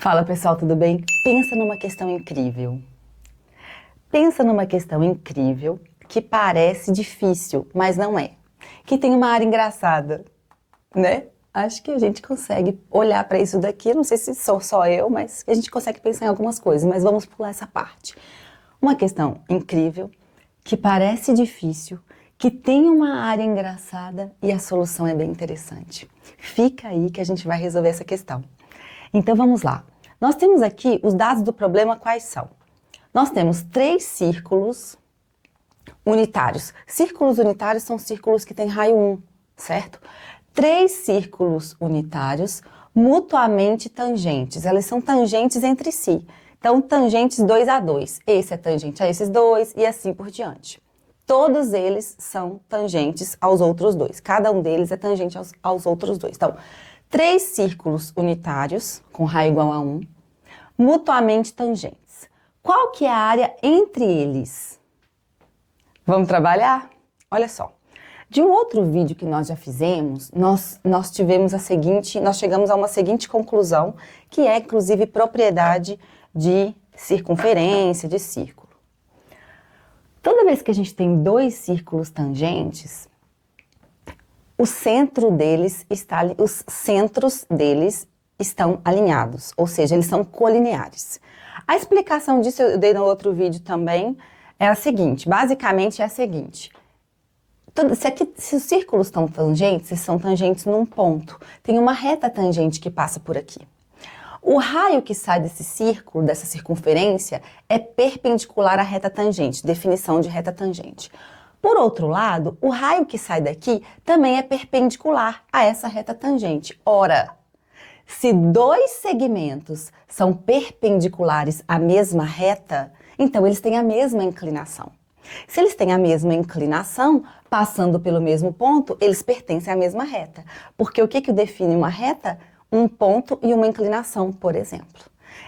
Fala pessoal, tudo bem? Pensa numa questão incrível. Pensa numa questão incrível que parece difícil, mas não é. Que tem uma área engraçada, né? Acho que a gente consegue olhar para isso daqui, não sei se sou só eu, mas a gente consegue pensar em algumas coisas, mas vamos pular essa parte. Uma questão incrível, que parece difícil, que tem uma área engraçada e a solução é bem interessante. Fica aí que a gente vai resolver essa questão. Então vamos lá. Nós temos aqui os dados do problema quais são? Nós temos 3 círculos unitários. Círculos unitários são círculos que têm raio 1, certo? 3 círculos unitários mutuamente tangentes. Elas são tangentes entre si. Então, tangentes 2 a 2. Esse é tangente a esses dois e assim por diante. Todos eles são tangentes aos outros dois. Cada um deles é tangente aos outros dois. Então, 3 círculos unitários com raio igual a 1, mutuamente tangentes. Qual que é a área entre eles? Vamos trabalhar? Olha só. De um outro vídeo que nós já fizemos, nós chegamos a uma seguinte conclusão, que é inclusive propriedade de circunferência, de círculo. Toda vez que a gente tem 2 círculos tangentes, os centros deles estão alinhados, ou seja, eles são colineares. A explicação disso eu dei no outro vídeo também, é a seguinte, basicamente é a seguinte. Se os círculos estão tangentes, eles são tangentes num ponto. Tem uma reta tangente que passa por aqui. O raio que sai desse círculo, dessa circunferência, é perpendicular à reta tangente, definição de reta tangente. Por outro lado, o raio que sai daqui também é perpendicular a essa reta tangente. Ora, se 2 segmentos são perpendiculares à mesma reta, então eles têm a mesma inclinação. Se eles têm a mesma inclinação, passando pelo mesmo ponto, eles pertencem à mesma reta. Porque o que define uma reta? Um ponto e uma inclinação, por exemplo.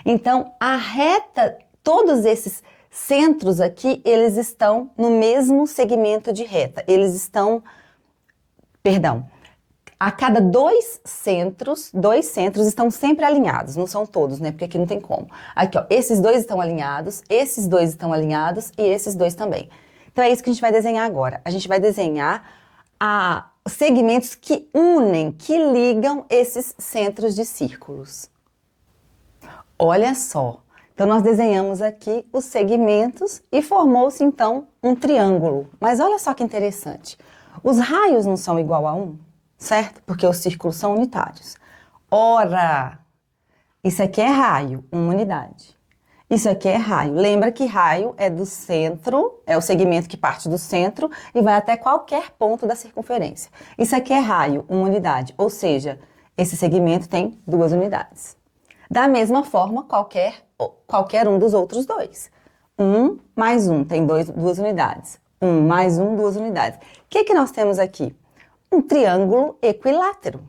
Então, a reta, todos esses centros aqui, eles estão no mesmo segmento de reta. A cada 2 centros estão sempre alinhados, não são todos, né? Porque aqui não tem como. Aqui, ó, esses 2 estão alinhados, esses 2 estão alinhados e esses 2 também. Então é isso que a gente vai desenhar agora. A gente vai desenhar segmentos que unem, que ligam esses centros de círculos. Olha só. Então nós desenhamos aqui os segmentos e formou-se então um triângulo. Mas olha só que interessante. Os raios não são igual a 1? Certo? Porque os círculos são unitários. Ora, isso aqui é raio, 1 unidade. Isso aqui é raio. Lembra que raio é do centro, é o segmento que parte do centro e vai até qualquer ponto da circunferência. Isso aqui é raio, 1 unidade. Ou seja, esse segmento tem 2 unidades. Da mesma forma, qualquer um dos outros dois. 1 mais 1 tem 2 unidades. 1 mais 1, 2 unidades. O que nós temos aqui? Um triângulo equilátero.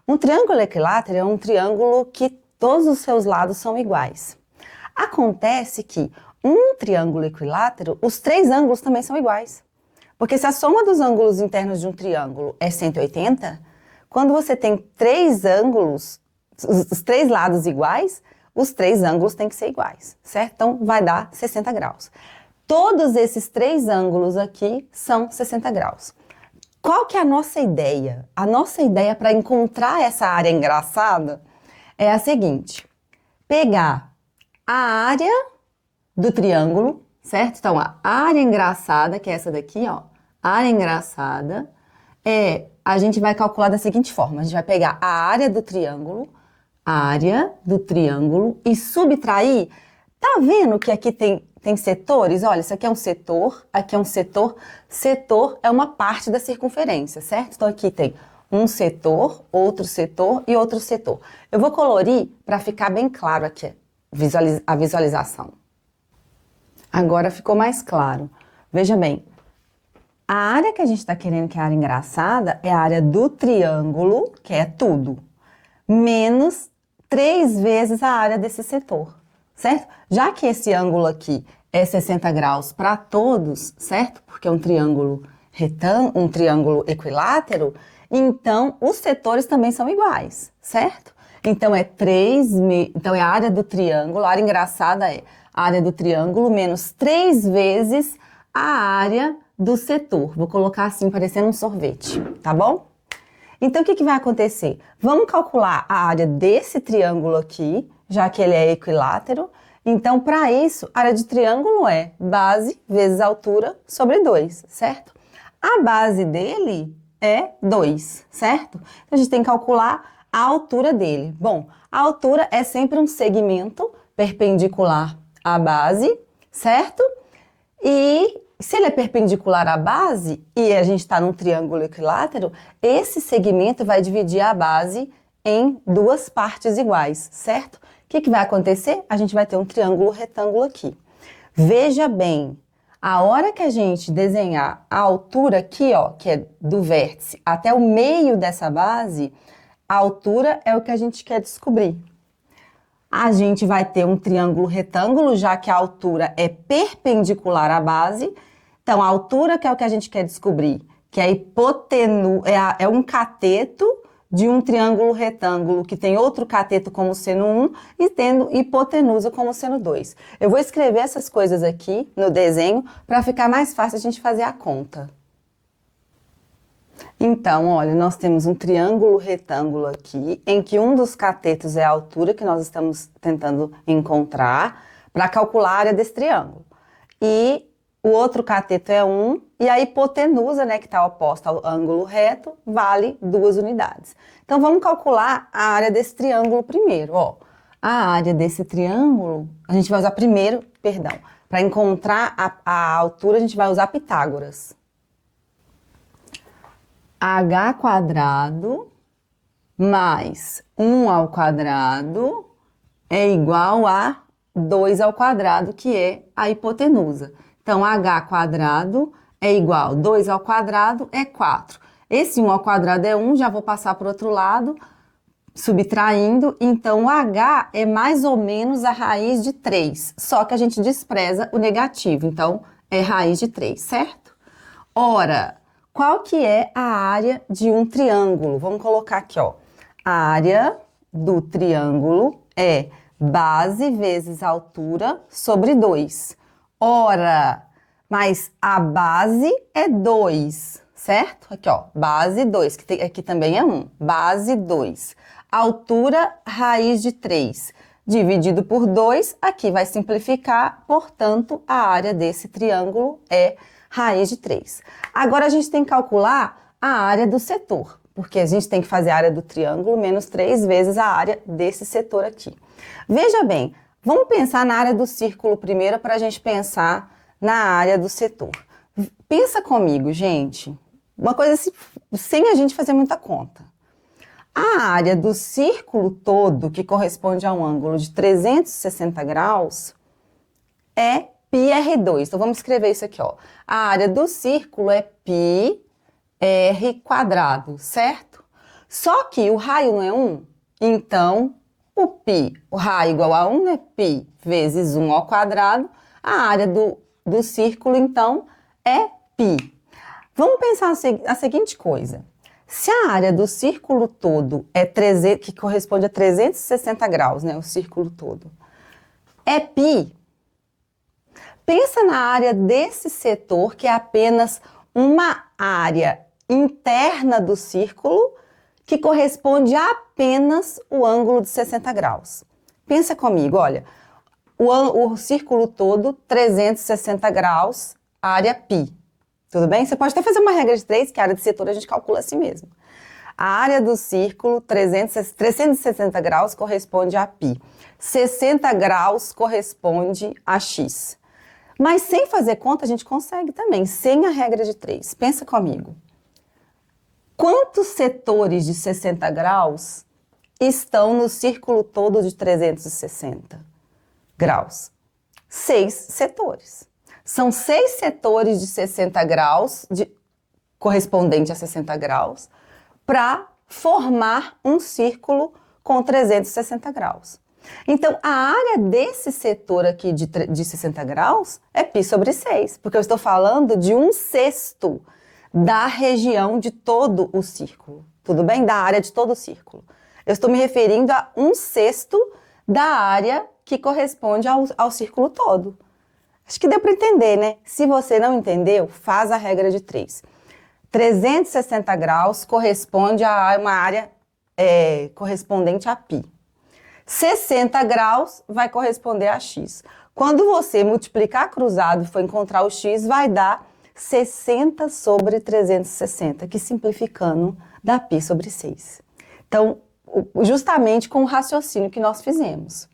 Um triângulo equilátero é um triângulo que todos os seus lados são iguais. Acontece que um triângulo equilátero, os 3 ângulos também são iguais. Porque se a soma dos ângulos internos de um triângulo é 180, quando você tem 3 ângulos, os 3 lados iguais, os 3 ângulos têm que ser iguais, certo? Então vai dar 60 graus. Todos esses 3 ângulos aqui são 60 graus. Qual que é a nossa ideia? A nossa ideia para encontrar essa área engraçada é a seguinte. Pegar a área do triângulo, certo? Então, a área engraçada, que é essa daqui, ó. A área engraçada a gente vai calcular da seguinte forma. A gente vai pegar a área do triângulo e subtrair. Tá vendo que aqui tem setores? Olha, isso aqui é um setor, aqui é um setor. Setor é uma parte da circunferência, certo? Então aqui tem um setor, outro setor e outro setor. Eu vou colorir para ficar bem claro aqui a visualização. Agora ficou mais claro. Veja bem, a área que a gente está querendo, que é a área engraçada, é a área do triângulo, que é tudo, menos 3 vezes a área desse setor. Certo? Já que esse ângulo aqui é 60 graus para todos, certo? Porque é um triângulo equilátero, então os setores também são iguais, certo? Então, então é a área do triângulo, a área engraçada é a área do triângulo menos 3 vezes a área do setor. Vou colocar assim, parecendo um sorvete, tá bom? Então, o que vai acontecer? Vamos calcular a área desse triângulo aqui, já que ele é equilátero. Então, para isso, a área de triângulo é base vezes altura sobre 2, certo? A base dele é 2, certo? Então, a gente tem que calcular a altura dele. Bom, a altura é sempre um segmento perpendicular à base, certo? E se ele é perpendicular à base e a gente está num triângulo equilátero, esse segmento vai dividir a base em 2 partes iguais, certo? O que vai acontecer? A gente vai ter um triângulo retângulo aqui. Veja bem, a hora que a gente desenhar a altura aqui, ó, que é do vértice até o meio dessa base, a altura é o que a gente quer descobrir. A gente vai ter um triângulo retângulo, já que a altura é perpendicular à base. Então, a altura, que é o que a gente quer descobrir, que é a hipotenusa, é um cateto de um triângulo retângulo que tem outro cateto como seno 1 e tendo hipotenusa como seno 2. Eu vou escrever essas coisas aqui no desenho para ficar mais fácil a gente fazer a conta. Então, olha, nós temos um triângulo retângulo aqui, em que um dos catetos é a altura que nós estamos tentando encontrar para calcular a área desse triângulo. E o outro cateto é 1, e a hipotenusa, né, que está oposta ao ângulo reto, vale 2 unidades. Então, vamos calcular a área desse triângulo primeiro, ó. A área desse triângulo, a gente vai usar primeiro, para encontrar a altura, a gente vai usar Pitágoras. H quadrado mais 1 ao quadrado é igual a 2 ao quadrado, que é a hipotenusa. Então, H quadrado é igual a 2 ao quadrado é 4. Esse 1 ao quadrado é 1, já vou passar para o outro lado, subtraindo. Então, o H é mais ou menos a raiz de 3, só que a gente despreza o negativo. Então, é raiz de 3, certo? Ora, qual que é a área de um triângulo? Vamos colocar aqui, ó. A área do triângulo é base vezes altura sobre 2. Ora, mas a base é 2, certo? Aqui, ó, base 2, que aqui também é 1. Base 2. Altura, raiz de 3. Dividido por 2, aqui vai simplificar, portanto, a área desse triângulo é raiz de 3. Agora, a gente tem que calcular a área do setor, porque a gente tem que fazer a área do triângulo menos 3 vezes a área desse setor aqui. Veja bem, vamos pensar na área do círculo primeiro para a gente pensar na área do setor. Pensa comigo, gente, uma coisa assim, sem a gente fazer muita conta. A área do círculo todo, que corresponde a um ângulo de 360 graus, é πr2. Então, vamos escrever isso aqui, ó. A área do círculo é πr², certo? Só que o raio não é 1, então o raio igual a 1 é π vezes 1 ao quadrado. A área do círculo, então, é π. Vamos pensar a seguinte coisa. Se a área do círculo todo é que corresponde a 360 graus, né? O círculo todo, é π. Pensa na área desse setor, que é apenas uma área interna do círculo, que corresponde a apenas o ângulo de 60 graus. Pensa comigo, olha, o círculo todo, 360 graus, área π. Tudo bem? Você pode até fazer uma regra de 3, que a área de setor a gente calcula assim mesmo. A área do círculo, 360 graus, corresponde a π. 60 graus corresponde a x. Mas sem fazer conta, a gente consegue também, sem a regra de 3. Pensa comigo. Quantos setores de 60 graus estão no círculo todo de 360 graus? 6 setores. São 6 setores de 60 graus, correspondente a 60 graus, para formar um círculo com 360 graus. Então, a área desse setor aqui de 60 graus é π sobre 6, porque eu estou falando de 1/6 da região de todo o círculo, tudo bem? Da área de todo o círculo. Eu estou me referindo a 1/6 da área que corresponde ao círculo todo. Acho que deu para entender, né? Se você não entendeu, faz a regra de 3. 360 graus corresponde a uma área correspondente a π. 60 graus vai corresponder a x. Quando você multiplicar cruzado e for encontrar o x, vai dar 60 sobre 360, que simplificando dá π sobre 6. Então, justamente com o raciocínio que nós fizemos.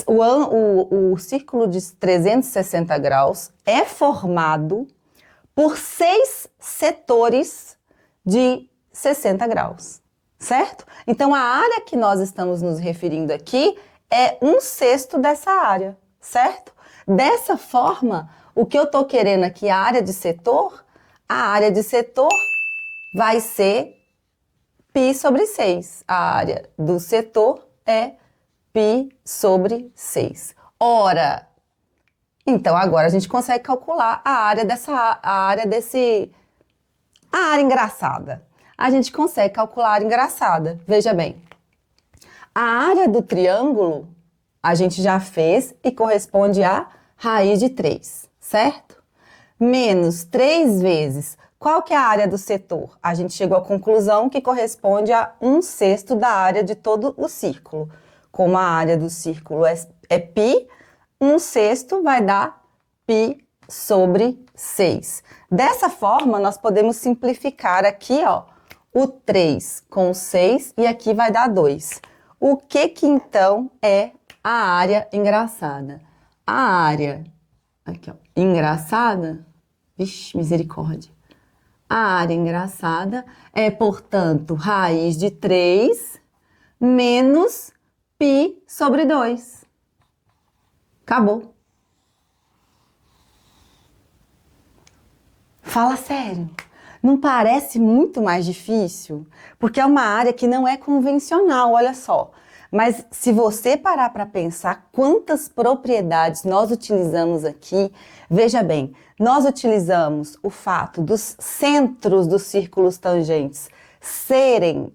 O círculo de 360 graus é formado por 6 setores de 60 graus, certo? Então, a área que nós estamos nos referindo aqui é 1/6 dessa área, certo? Dessa forma, o que eu estou querendo aqui, a área de setor vai ser π sobre 6. A área do setor é π sobre 6. Ora, então agora a gente consegue calcular a área engraçada. A gente consegue calcular a área engraçada. Veja bem, a área do triângulo a gente já fez e corresponde a raiz de 3, certo? Menos 3 vezes. Qual que é a área do setor? A gente chegou à conclusão que corresponde a 1/6 da área de todo o círculo. Como a área do círculo é π, 1/6 vai dar π sobre 6. Dessa forma, nós podemos simplificar aqui, ó, o 3 com o 6 e aqui vai dar 2. O que então é a área engraçada? A área, aqui ó, engraçada, vixe, misericórdia. A área engraçada é, portanto, raiz de 3 menos π sobre 2. Acabou. Fala sério. Não parece muito mais difícil? Porque é uma área que não é convencional, olha só. Mas se você parar para pensar quantas propriedades nós utilizamos aqui, veja bem, nós utilizamos o fato dos centros dos círculos tangentes serem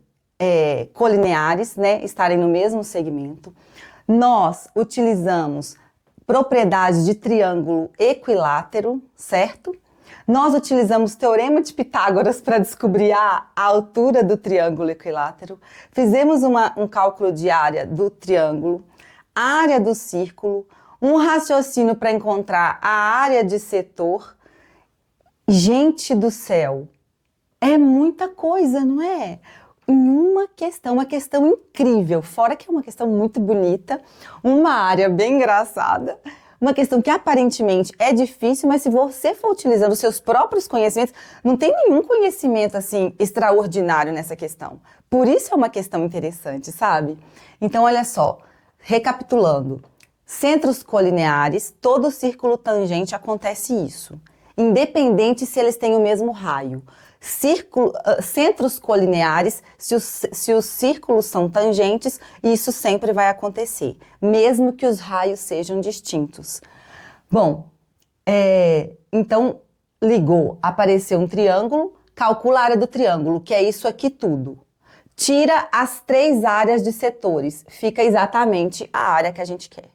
colineares, né, estarem no mesmo segmento. Nós utilizamos propriedades de triângulo equilátero, certo? Nós utilizamos o Teorema de Pitágoras para descobrir a altura do triângulo equilátero. Fizemos um cálculo de área do triângulo, área do círculo, um raciocínio para encontrar a área de setor. Gente do céu, é muita coisa, não é? Em uma questão incrível, fora que é uma questão muito bonita, uma área bem engraçada, uma questão que aparentemente é difícil, mas se você for utilizando os seus próprios conhecimentos, não tem nenhum conhecimento assim extraordinário nessa questão. Por isso é uma questão interessante, sabe? Então, olha só, recapitulando. Centros colineares, todo círculo tangente acontece isso, independente se eles têm o mesmo raio. Centros colineares, se os círculos são tangentes, isso sempre vai acontecer, mesmo que os raios sejam distintos. Bom, então ligou, apareceu um triângulo, calcula a área do triângulo, que é isso aqui tudo. Tira as 3 áreas de setores, fica exatamente a área que a gente quer.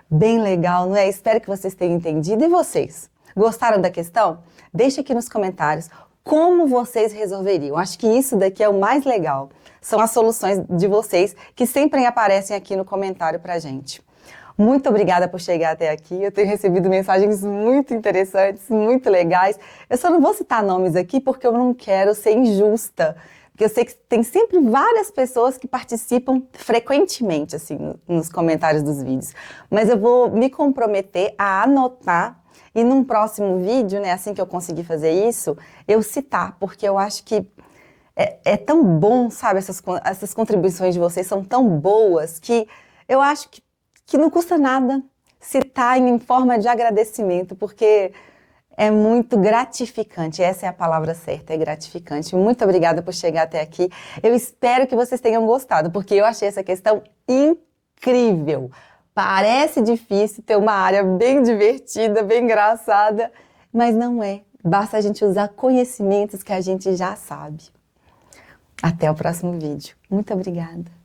Bem legal, não é? Espero que vocês tenham entendido. E vocês? Gostaram da questão? Deixe aqui nos comentários como vocês resolveriam. Acho que isso daqui é o mais legal. São as soluções de vocês que sempre aparecem aqui no comentário pra gente. Muito obrigada por chegar até aqui. Eu tenho recebido mensagens muito interessantes, muito legais. Eu só não vou citar nomes aqui porque eu não quero ser injusta. Porque eu sei que tem sempre várias pessoas que participam frequentemente, assim, nos comentários dos vídeos. Mas eu vou me comprometer a anotar e num próximo vídeo, né, assim que eu conseguir fazer isso, eu citar, porque eu acho que é tão bom, sabe, essas contribuições de vocês são tão boas que eu acho que não custa nada citar em forma de agradecimento, porque é muito gratificante, essa é a palavra certa, é gratificante. Muito obrigada por chegar até aqui. Eu espero que vocês tenham gostado, porque eu achei essa questão incrível. Parece difícil ter uma área bem divertida, bem engraçada, mas não é. Basta a gente usar conhecimentos que a gente já sabe. Até o próximo vídeo. Muito obrigada!